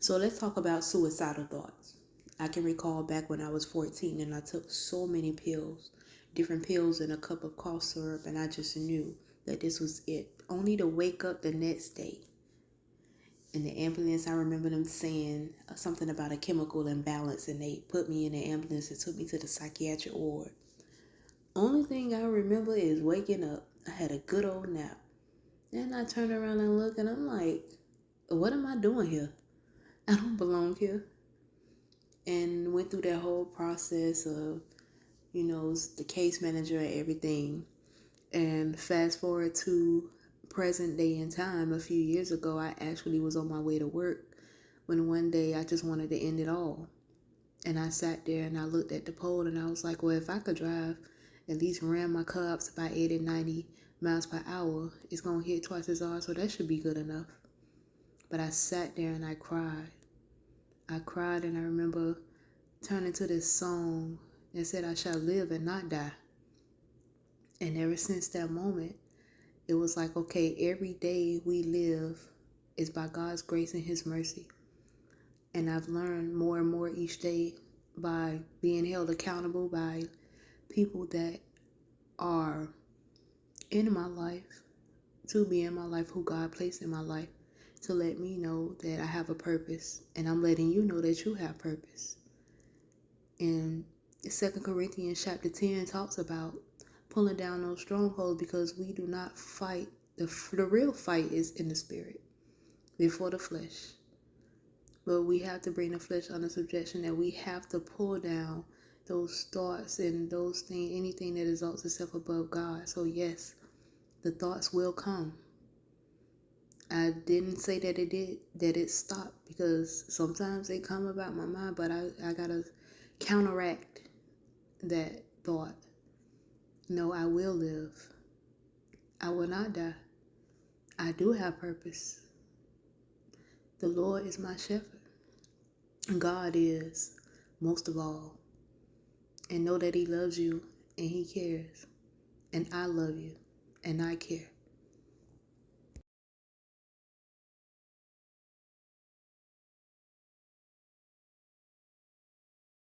So let's talk about suicidal thoughts. I can recall back when I was 14 and I took so many pills, different pills and a cup of cough syrup, and I just knew that this was it. Only to wake up the next day. In the ambulance, I remember them saying something about a chemical imbalance, and they put me in the ambulance and took me to the psychiatric ward. Only thing I remember is waking up. I had a good old nap. Then I turned around and looked, and I'm like, what am I doing here? I don't belong here. And went through that whole process of, the case manager and everything. And fast forward to present day in time, a few years ago, I actually was on my way to work when one day I just wanted to end it all. And I sat there and I looked at the pole and I was like, well, if I could drive, at least ram my car up to about 80, 90 miles per hour, it's going to hit twice as hard, so that should be good enough. But I sat there and I cried. I cried and I remember turning to this song that said, I shall live and not die. And ever since that moment, it was like, okay, every day we live is by God's grace and His mercy. And I've learned more and more each day by being held accountable by people that are in my life, to be in my life, who God placed in my life, to let me know that I have a purpose. And I'm letting you know that you have purpose. And 2 Corinthians chapter 10 talks about pulling down those strongholds, because we do not fight. The real fight is in the spirit before the flesh. But we have to bring the flesh under subjection, that we have to pull down those thoughts and those things, anything that exalts itself above God. So yes, the thoughts will come. I didn't say that it stopped, because sometimes they come about my mind, but I gotta counteract that thought. No, I will live. I will not die. I do have purpose. The Lord is my shepherd. God is, most of all. And know that He loves you and He cares. And I love you and I care.